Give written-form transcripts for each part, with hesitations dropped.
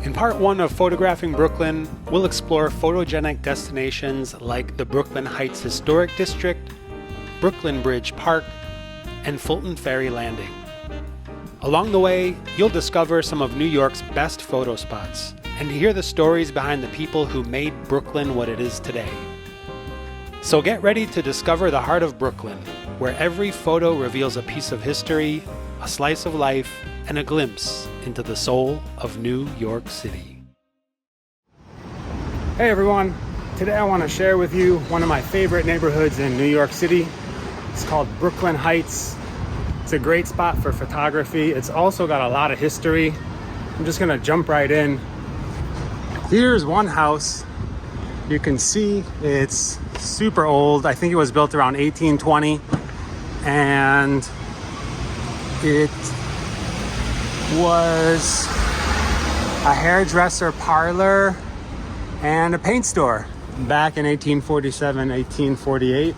In part 1 of Photographing Brooklyn, we'll explore photogenic destinations like the Brooklyn Heights Historic District, Brooklyn Bridge Park, and Fulton Ferry Landing. Along the way, you'll discover some of New York's best photo spots and hear the stories behind the people who made Brooklyn what it is today. So get ready to discover the heart of Brooklyn, where every photo reveals a piece of history, a slice of life, and a glimpse into the soul of New York City. Hey everyone, today I want to share with you one of my favorite neighborhoods in New York City. It's called Brooklyn Heights. It's a great spot for photography. It's also got a lot of history. I'm just gonna jump right in. Here's one house. You can see it's super old. I think it was built around 1820, and it was a hairdresser parlor and a paint store back in 1847, 1848.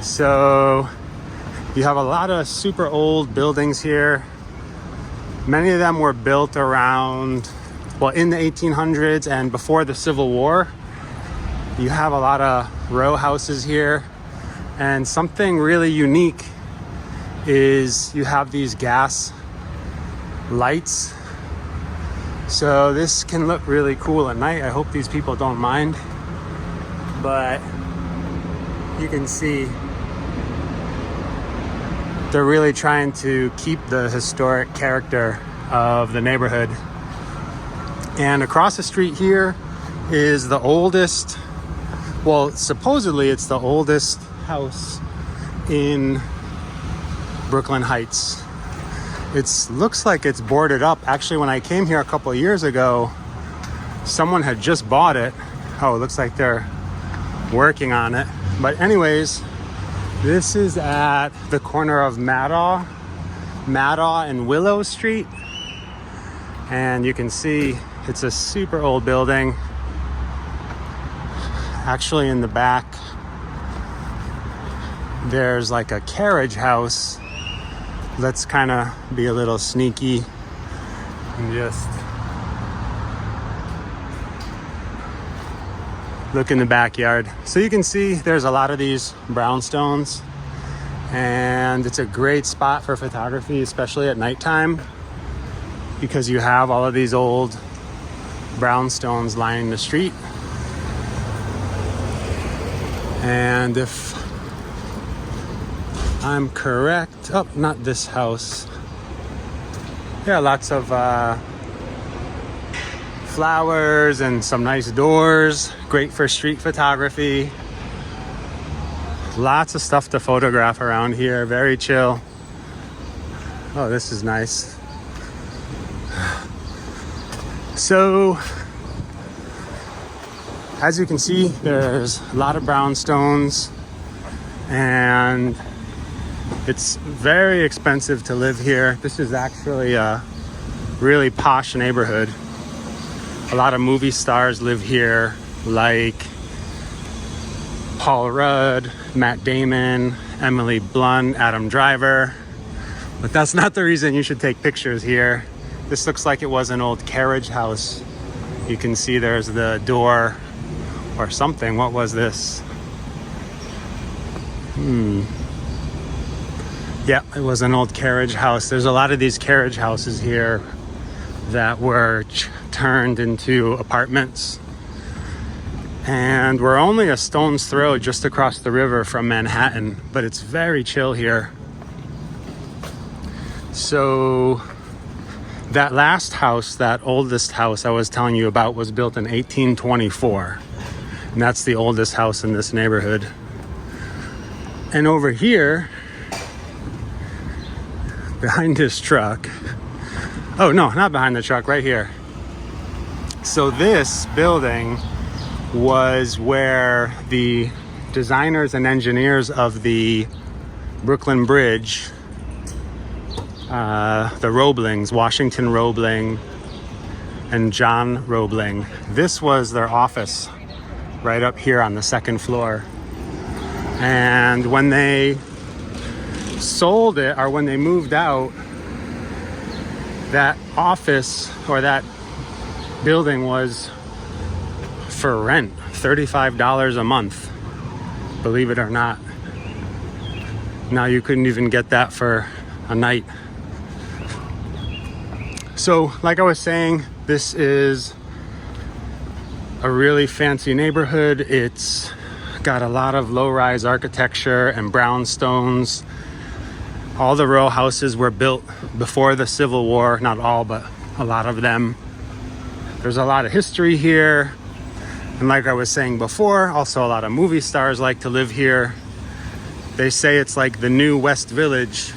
So you have a lot of super old buildings here. Many of them were built around, well, in the 1800s and before the Civil War. You have a lot of row houses here, and something really unique is you have these gas lights. So this can look really cool at night. I hope these people don't mind, but you can see they're really trying to keep the historic character of the neighborhood. And across the street here is the oldest, well, supposedly it's the oldest house in Brooklyn Heights. It looks like it's boarded up. Actually, when I came here a couple of years ago, someone had just bought it. Oh, it looks like they're working on it. But anyways, this is at the corner of Madaw and Willow Street. And you can see it's a super old building. Actually, in the back, there's like a carriage house. Let's kind of be a little sneaky and just look in the backyard. So you can see there's a lot of these brownstones, and it's a great spot for photography, especially at nighttime, because you have all of these old brownstones lining the street. And if I'm correct, oh, not this house. Yeah, lots of flowers and some nice doors. Great for street photography. Lots of stuff to photograph around here. Very chill. Oh, this is nice. So, as you can see, there's a lot of brownstones, and it's very expensive to live here. This is actually a really posh neighborhood. A lot of movie stars live here, like Paul Rudd, Matt Damon, Emily Blunt, Adam Driver. But that's not the reason you should take pictures here. This looks like it was an old carriage house. You can see there's the door or something. What was this? Yeah, it was an old carriage house. There's a lot of these carriage houses here that were turned into apartments. And we're only a stone's throw just across the river from Manhattan, but it's very chill here. So that last house, that oldest house I was telling you about, was built in 1824. And that's the oldest house in this neighborhood. And over here, behind this truck, oh no, not behind the truck, right here. So this building was where the designers and engineers of the Brooklyn Bridge, the Roeblings, Washington Roebling and John Roebling, this was their office right up here on the second floor. And when they sold it, or when they moved out, that office or that building was for rent, $35 a month, believe it or not. Now you couldn't even get that for a night. So like I was saying, this is a really fancy neighborhood. It's got a lot of low-rise architecture and brownstones. All the row houses were built before the Civil War, not all, but a lot of them. There's a lot of history here. And like I was saying before, also a lot of movie stars like to live here. They say it's like the new West Village.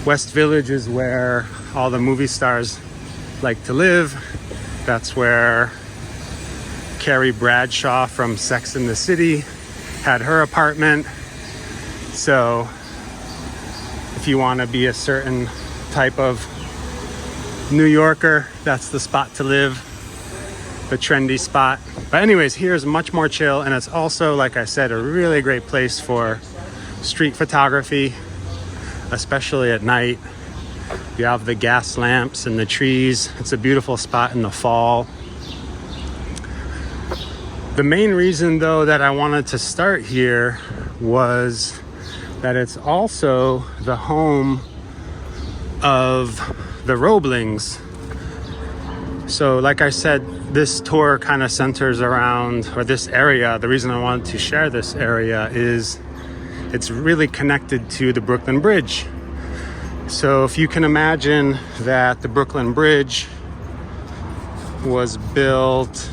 West Village is where all the movie stars like to live. That's where Carrie Bradshaw from Sex and the City had her apartment. So if you want to be a certain type of New Yorker, that's the spot to live, the trendy spot. But anyways, here's much more chill, and it's also, like I said, a really great place for street photography, especially at night. You have the gas lamps and the trees. It's a beautiful spot in the fall. The main reason, though, that I wanted to start here was that it's also the home of the Roeblings. So like I said, this tour kind of centers around, or this area, the reason I wanted to share this area is it's really connected to the Brooklyn Bridge. So if you can imagine that the Brooklyn Bridge was built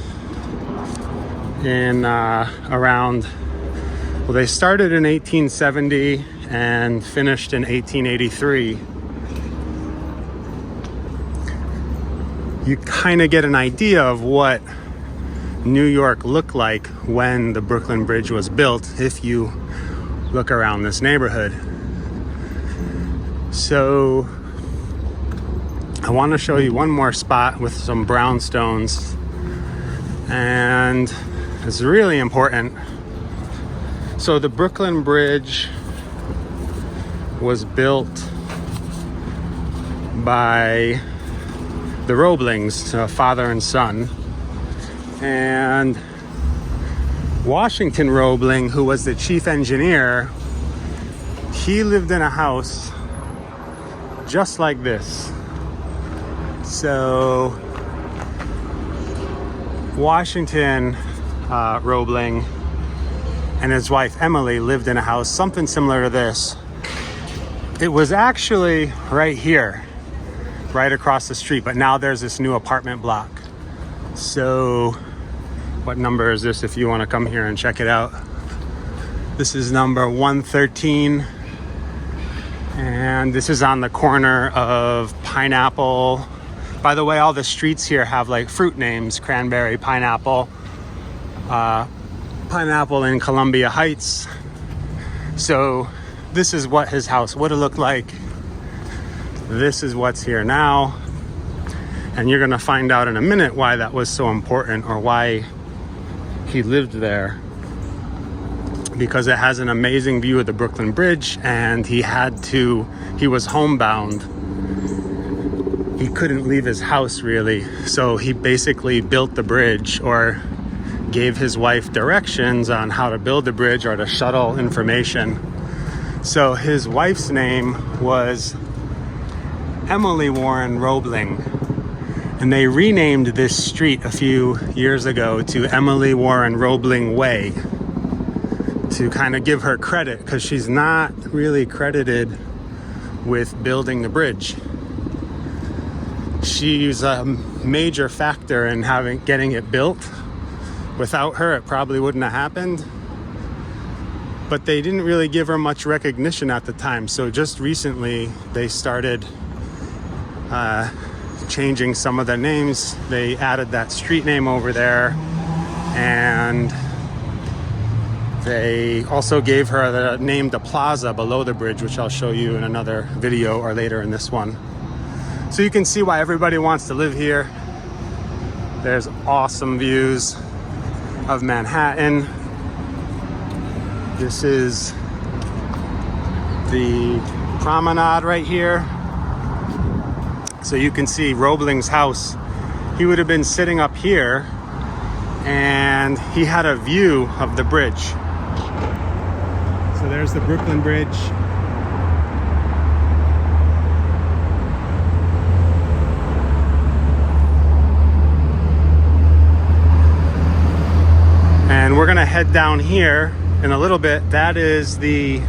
in around, well, they started in 1870 and finished in 1883. You kind of get an idea of what New York looked like when the Brooklyn Bridge was built if you look around this neighborhood. So I want to show you one more spot with some brownstones, and it's really important. So the Brooklyn Bridge was built by the Roeblings, father and son. And Washington Roebling, who was the chief engineer, he lived in a house just like this. So Washington Roebling and his wife Emily lived in a house something similar to this. It was actually right here, right across the street, but now there's this new apartment block. So what number is this if you want to come here and check it out? This is number 113, and this is on the corner of Pineapple. By the way, all the streets here have like fruit names: cranberry, pineapple, pineapple in Columbia Heights. So this is what his house would have looked like. This is what's here now. And you're gonna find out in a minute why that was so important, or why he lived there. Because it has an amazing view of the Brooklyn Bridge, and he was homebound. He couldn't leave his house really. So he basically built the bridge, or gave his wife directions on how to build the bridge or to shuttle information. So his wife's name was Emily Warren Roebling, and they renamed this street a few years ago to Emily Warren Roebling Way to kind of give her credit, because she's not really credited with building the bridge. She's a major factor in getting it built. Without her, it probably wouldn't have happened. But they didn't really give her much recognition at the time. So just recently, they started changing some of the names. They added that street name over there, and they also gave her the name the plaza below the bridge, which I'll show you in another video or later in this one. So you can see why everybody wants to live here. There's awesome views of Manhattan. This is the Promenade right here. So you can see Roebling's house he would have been sitting up here and he had a view of the bridge. So there's the Brooklyn Bridge. And we're gonna head down here in a little bit. That is the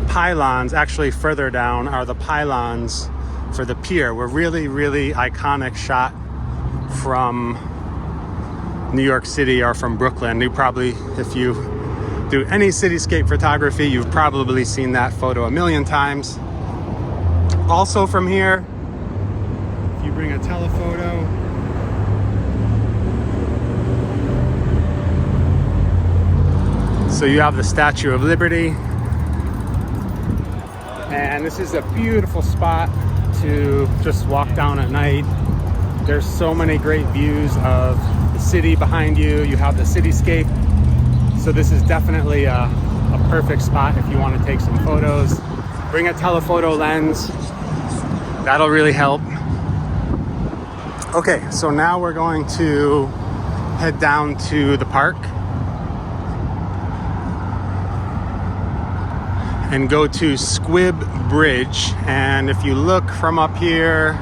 pylons. Actually, further down are the pylons for the pier. We're really, really iconic shot from New York City or from Brooklyn. You probably, if you do any cityscape photography, you've probably seen that photo a million times. Also from here, if you bring a telephoto, so you have the Statue of Liberty. And this is a beautiful spot to just walk down at night. There's so many great views of the city behind you. You have the cityscape. So this is definitely a perfect spot if you want to take some photos. Bring a telephoto lens. That'll really help. Okay, so now we're going to head down to the park and go to Squibb Bridge. And if you look from up here,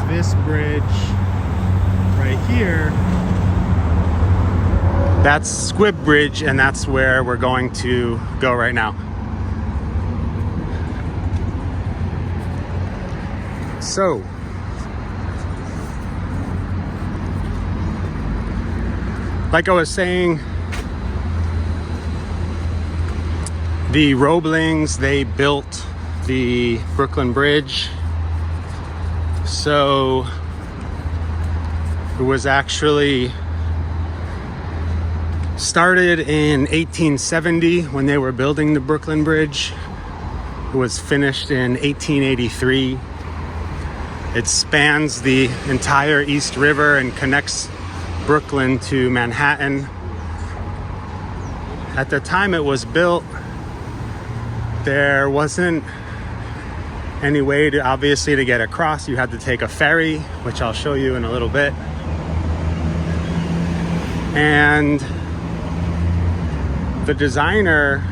this bridge right here, that's Squibb Bridge, and that's where we're going to go right now. So, like I was saying, the Roeblings, they built the Brooklyn Bridge. So it was actually started in 1870 when they were building the Brooklyn Bridge. It was finished in 1883. It spans the entire East River and connects Brooklyn to Manhattan. At the time it was built, there wasn't any way to, obviously, to get across. You had to take a ferry, which I'll show you in a little bit. And the designer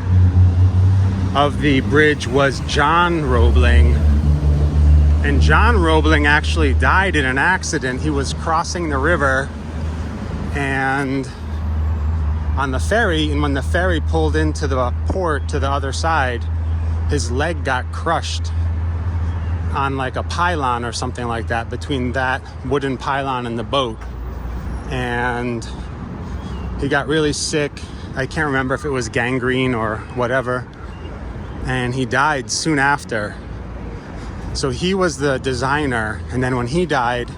of the bridge was John Roebling. And John Roebling actually died in an accident. He was crossing the river and on the ferry, and when the ferry pulled into the port to the other side, his leg got crushed on like a pylon or something like that, between that wooden pylon and the boat. And he got really sick. I can't remember if it was gangrene or whatever. And he died soon after. So he was the designer. And then when he died,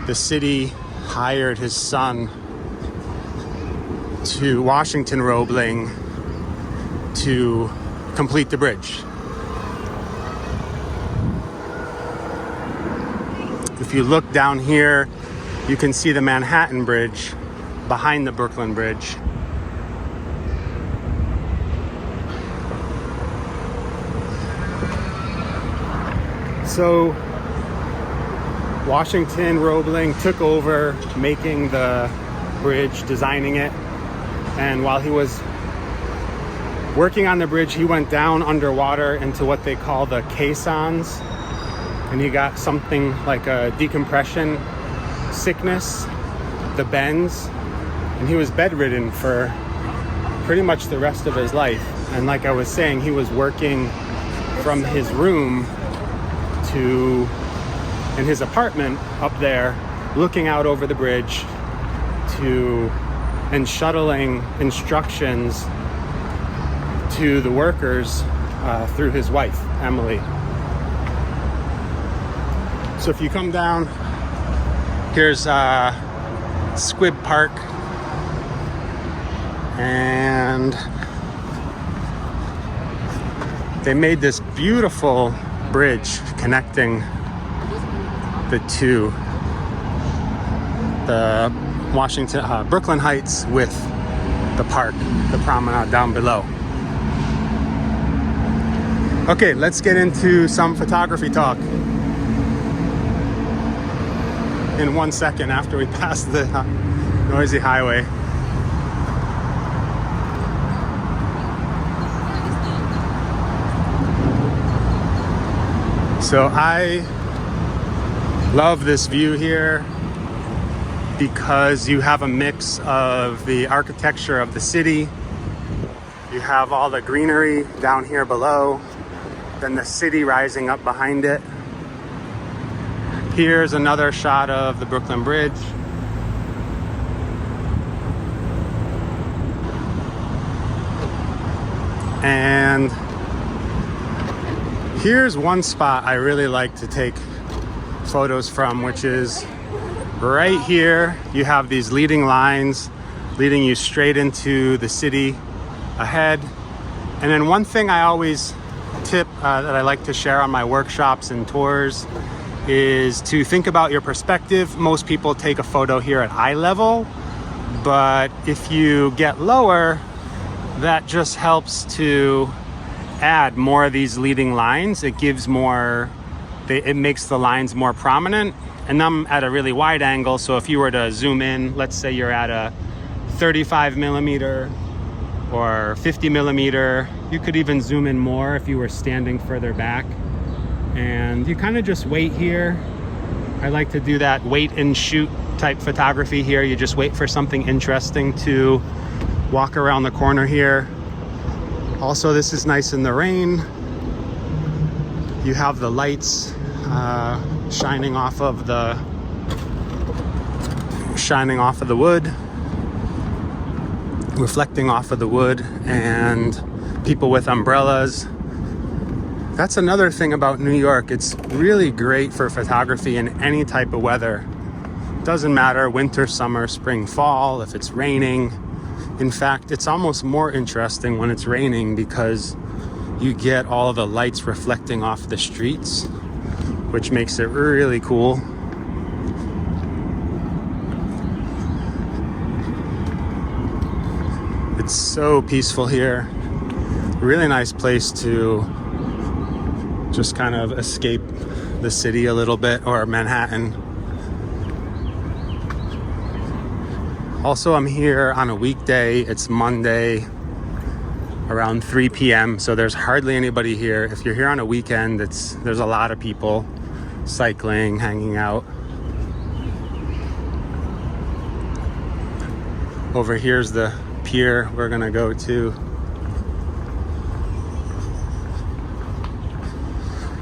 the city hired his son, to Washington Roebling, to complete the bridge. If you look down here, you can see the Manhattan Bridge behind the Brooklyn Bridge. So Washington Roebling took over making the bridge, designing it. And while he was working on the bridge, he went down underwater into what they call the caissons. And he got something like a decompression sickness, the bends. And he was bedridden for pretty much the rest of his life. And like I was saying, he was working from his room in his apartment up there, looking out over the bridge and shuttling instructions to the workers through his wife, Emily. So if you come down, here's Squibb Park, and they made this beautiful bridge connecting the two, the Brooklyn Heights with the park, the promenade down below. Okay, let's get into some photography talk. in 1 second after we pass the noisy highway. So I love this view here because you have a mix of the architecture of the city. You have all the greenery down here below, then the city rising up behind it. Here's another shot of the Brooklyn Bridge. And here's one spot I really like to take photos from, which is right here. You have these leading lines leading you straight into the city ahead. And then one thing I always tip that I like to share on my workshops and tours is to think about your perspective. Most people take a photo here at eye level, but if you get lower, that just helps to add more of these leading lines. It gives more, it makes the lines more prominent. And I'm at a really wide angle, so if you were to zoom in, let's say you're at a 35 millimeter or 50 millimeter, you could even zoom in more if you were standing further back. And you kind of just wait here. I like to do that wait and shoot type photography here. You just wait for something interesting to walk around the corner here. Also, this is nice in the rain. You have the lights shining off of the wood, reflecting off of the wood, and people with umbrellas. That's another thing about New York. It's really great for photography in any type of weather. Doesn't matter, winter, summer, spring, fall, if it's raining. In fact, it's almost more interesting when it's raining because you get all of the lights reflecting off the streets, which makes it really cool. It's so peaceful here. Really nice place to just kind of escape the city a little bit, or Manhattan. Also, I'm here on a weekday. It's Monday around 3 p.m. so there's hardly anybody here. If you're here on a weekend, there's a lot of people cycling, hanging out. Over here's the pier we're gonna go to.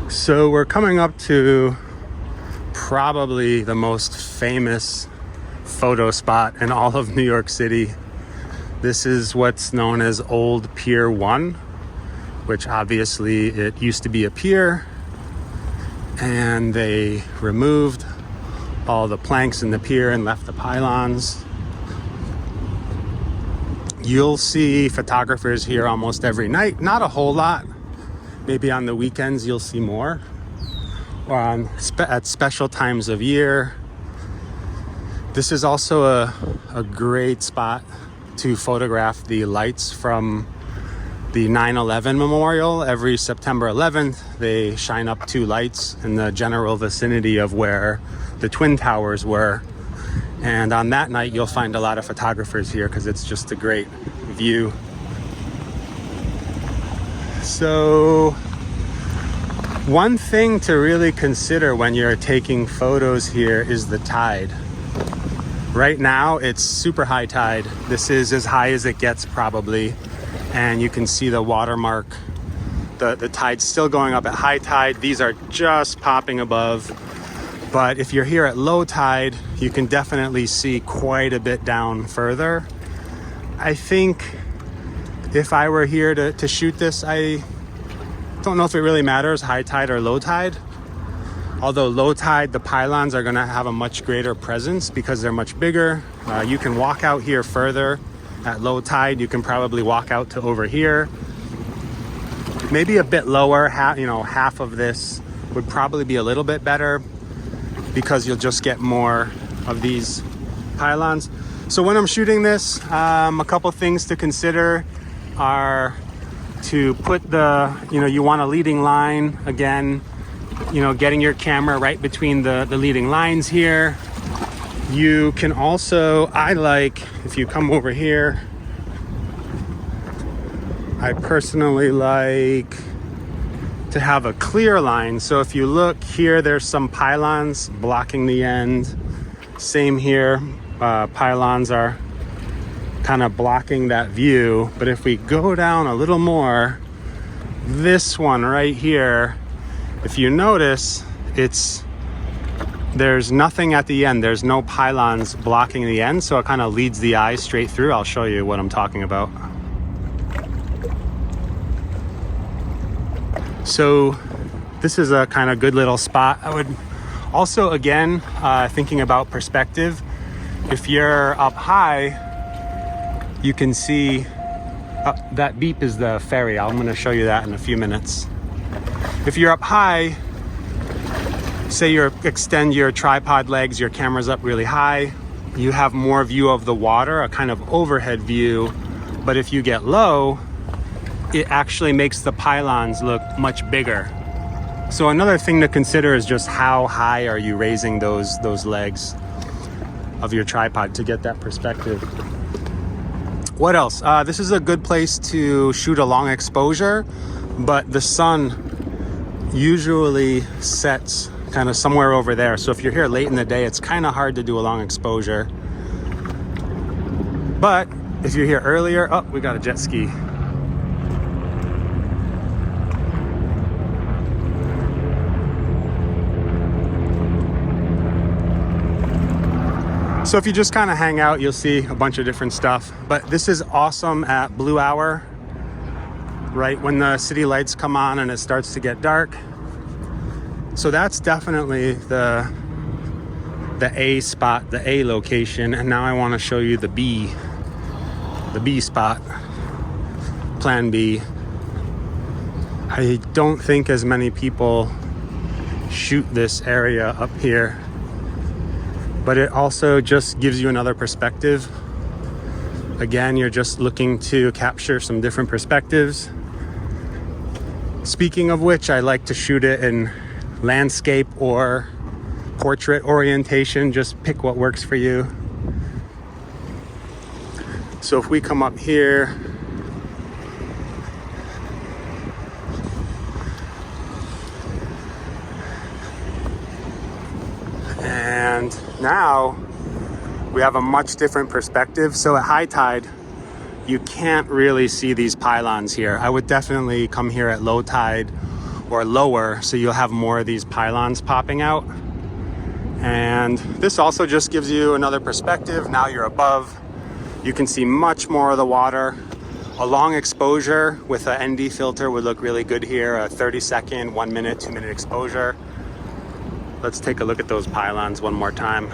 So we're coming up to probably the most famous photo spot in all of New York City. This is what's known as Old Pier 1, which obviously it used to be a pier, and they removed all the planks in the pier and left the pylons. You'll see photographers here almost every night. Not a whole lot. Maybe on the weekends you'll see more, or at special times of year. This is also a great spot to photograph the lights from the 9/11 memorial. Every September 11th, they shine up 2 lights in the general vicinity of where the Twin Towers were. And on that night, you'll find a lot of photographers here because it's just a great view. So one thing to really consider when you're taking photos here is the tide. Right now, it's super high tide. This is as high as it gets probably. And you can see the watermark. The tide's still going up at high tide. These are just popping above. But if you're here at low tide, you can definitely see quite a bit down further. I think if I were here to shoot this, I don't know if it really matters, high tide or low tide. Although low tide, the pylons are gonna have a much greater presence because they're much bigger. You can walk out here further. At low tide, you can probably walk out to over here. Maybe a bit lower, half of this would probably be a little bit better because you'll just get more of these pylons. So when I'm shooting this, a couple things to consider are to put you want a leading line again, getting your camera right between the leading lines here. You can also, if you come over here, I personally like to have a clear line. So if you look here, there's some pylons blocking the end. Same here, pylons are kind of blocking that view. But if we go down a little more, this one right here, if you notice, there's nothing at the end. There's no pylons blocking the end, so it kind of leads the eye straight through. I'll show you what I'm talking about. So this is a kind of good little spot. I would also, again, thinking about perspective, if you're up high, you can see that beep is the ferry. I'm going to show you that in a few minutes. If you're up high, say you extend your tripod legs, your camera's up really high, you have more view of the water, a kind of overhead view. But if you get low, it actually makes the pylons look much bigger. So another thing to consider is just how high are you raising those legs of your tripod to get that perspective. What else? This is a good place to shoot a long exposure, but the sun usually sets kind of somewhere over there. So if you're here late in the day, it's kind of hard to do a long exposure. But if you're here earlier, oh, we got a jet ski. So if you just kind of hang out, you'll see a bunch of different stuff. But this is awesome at blue hour, right when the city lights come on and it starts to get dark. So that's definitely the A spot, the A location. And now I want to show you the B spot, plan B. I don't think as many people shoot this area up here, but it also just gives you another perspective. Again, you're just looking to capture some different perspectives. Speaking of which, I like to shoot it in landscape or portrait orientation. Just pick what works for you. So if we come up here, and now we have a much different perspective. So at high tide, you can't really see these pylons here. I would definitely come here at low tide or lower, so you'll have more of these pylons popping out. And this also just gives you another perspective. Now you're above, you can see much more of the water. A long exposure with an ND filter would look really good here. A 30-second, 1 minute, 2 minute exposure. Let's take a look at those pylons one more time.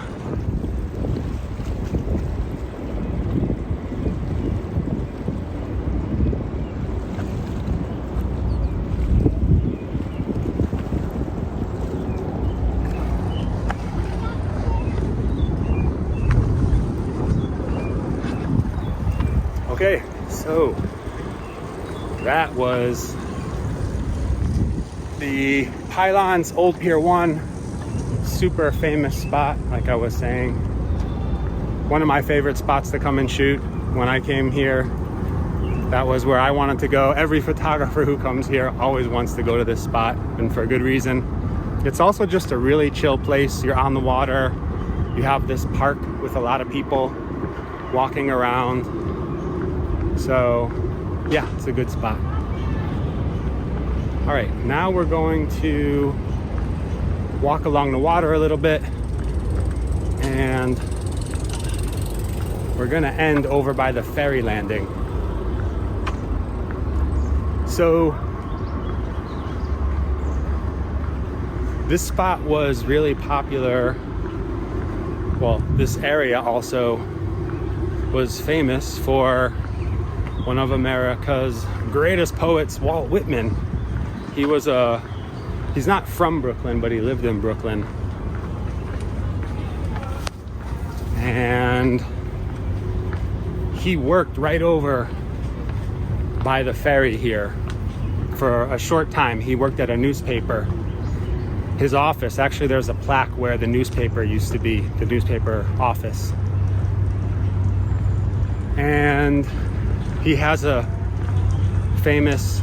Okay, so that was the pylons, Old Pier 1, super famous spot, like I was saying. One of my favorite spots to come and shoot. When I came here, that was where I wanted to go. Every photographer who comes here always wants to go to this spot, and for a good reason. It's also just a really chill place. You're on the water. You have this park with a lot of people walking around. So yeah, it's a good spot. All right, now we're going to walk along the water a little bit, and we're gonna end over by the ferry landing. So this spot was really popular. Well, this area also was famous for one of America's greatest poets, Walt Whitman. He's not from Brooklyn, but he lived in Brooklyn. And he worked right over by the ferry here for a short time. He worked at a newspaper. his office. Actually, there's a plaque where the newspaper used to be, the newspaper office. And he has a famous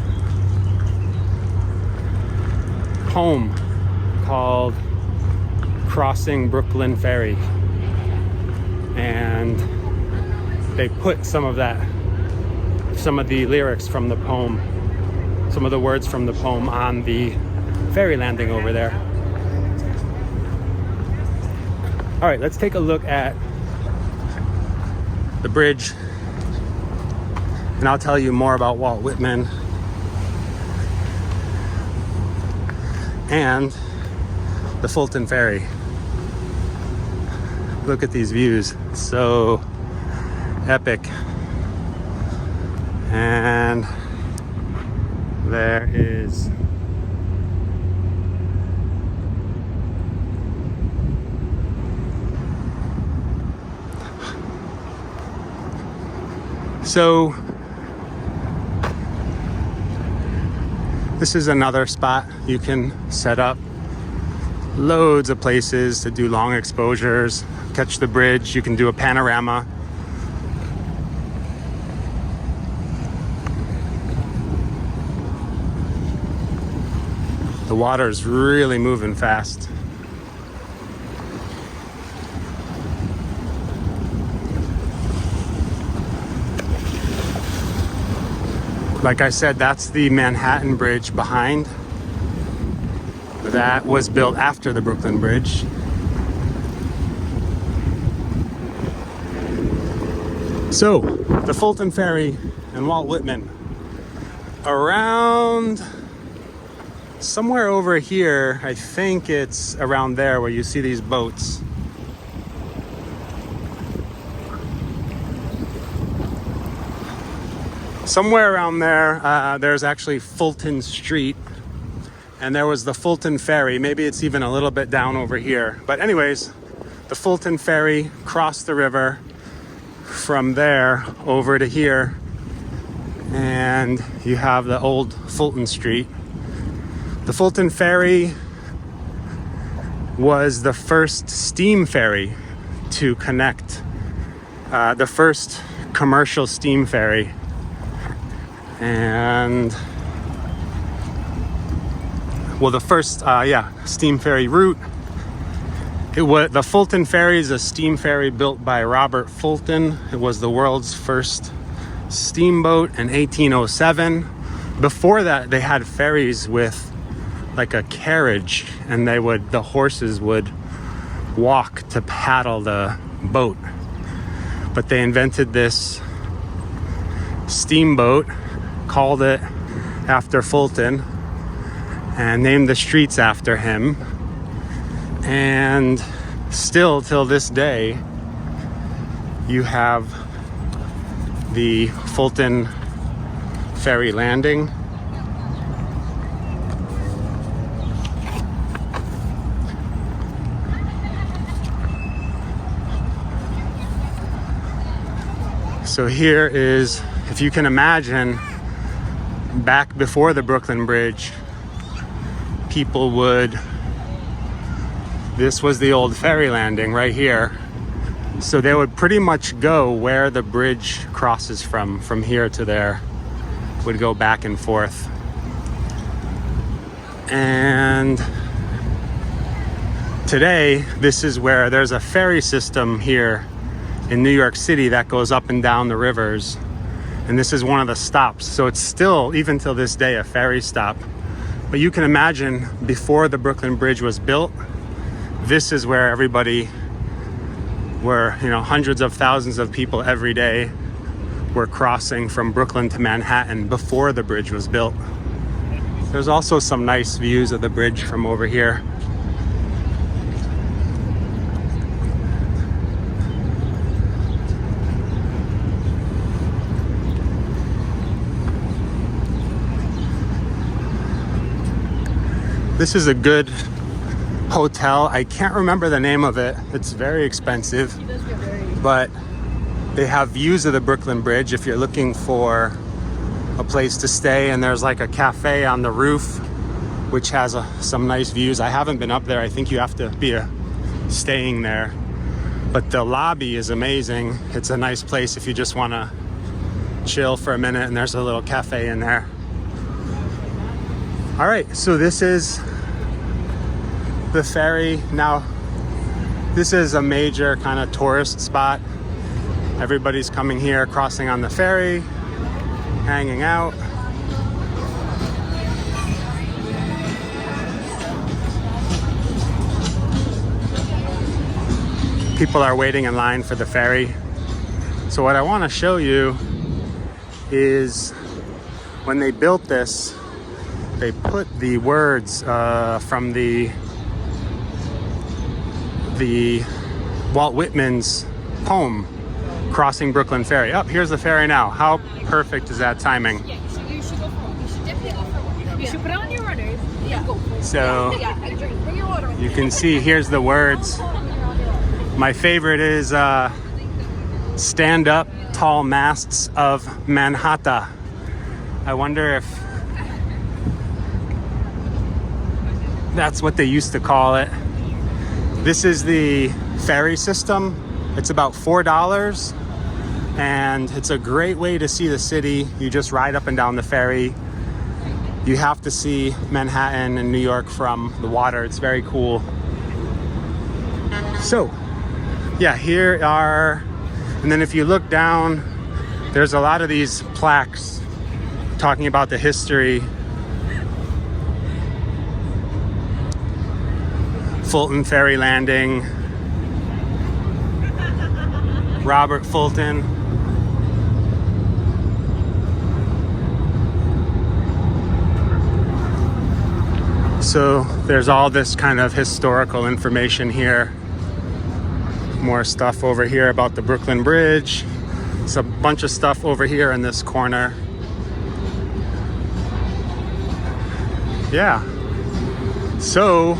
poem called Crossing Brooklyn Ferry. And they put some of the lyrics from the poem, some of the words from the poem on the ferry landing over there. All right, let's take a look at the bridge, and I'll tell you more about Walt Whitman and the Fulton Ferry. Look at these views, so epic. And there is so this is another spot you can set up. Loads of places to do long exposures, catch the bridge. You can do a panorama. The water's really moving fast. Like I said, that's the Manhattan Bridge behind. That was built after the Brooklyn Bridge. So, the Fulton Ferry and Walt Whitman. Around somewhere over here, I think it's around there where you see these boats. Somewhere around there, there's actually Fulton Street, and there was the Fulton Ferry. Maybe it's even a little bit down over here. But anyways, the Fulton Ferry crossed the river from there over to here, and you have the old Fulton Street. The Fulton Ferry was the first steam ferry to connect, the first commercial steam ferry. And well, the first steam ferry route. The Fulton Ferry is a steam ferry built by Robert Fulton. It was the world's first steamboat in 1807. Before that, they had ferries with like a carriage, and the horses would walk to paddle the boat. But they invented this steamboat, called it after Fulton, and named the streets after him. And still till this day, you have the Fulton Ferry landing. So here is, if you can imagine, back before the Brooklyn Bridge, this was the old ferry landing right here. So they would pretty much go where the bridge crosses from here to there, would go back and forth. And today, this is where there's a ferry system here in New York City that goes up and down the rivers. And this is one of the stops. So it's still, even till this day, a ferry stop. But you can imagine, before the Brooklyn Bridge was built, this is where everybody were, hundreds of thousands of people every day were crossing from Brooklyn to Manhattan before the bridge was built. There's also some nice views of the bridge from over here. This is a good hotel. I can't remember the name of it. It's very expensive, but they have views of the Brooklyn Bridge if you're looking for a place to stay, and there's like a cafe on the roof which has some nice views. I haven't been up there. I think you have to be staying there. But the lobby is amazing. It's a nice place if you just want to chill for a minute, and there's a little cafe in there. All right, so this is the ferry. Now, this is a major kind of tourist spot. Everybody's coming here, crossing on the ferry, hanging out. People are waiting in line for the ferry. So what I want to show you is when they built this, they put the words from the Walt Whitman's poem, Crossing Brooklyn Ferry. Oh, here's the ferry now. How perfect is that timing? Yeah, you should go for one. You should definitely go for one. You should put on your runners. Yeah, go for it. So And drink. Bring your water. you can see, here's the words. My favorite is stand up tall masts of Manhattan. I wonder if that's what they used to call it. This is the ferry system. It's about $4 and it's a great way to see the city. You just ride up and down the ferry. You have to see Manhattan and New York from the water. It's very cool. So yeah, here are, and then if you look down, there's a lot of these plaques talking about the history. Fulton Ferry Landing, Robert Fulton. So there's all this kind of historical information here. More stuff over here about the Brooklyn Bridge. It's a bunch of stuff over here in this corner. Yeah. So,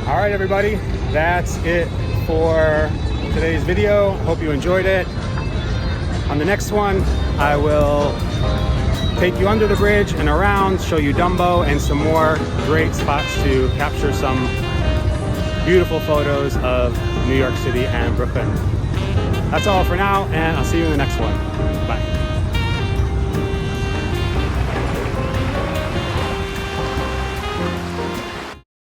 all right, everybody, that's it for today's video. Hope you enjoyed it. On the next one, I will take you under the bridge and around, show you Dumbo and some more great spots to capture some beautiful photos of New York City and Brooklyn. That's all for now, and I'll see you in the next one.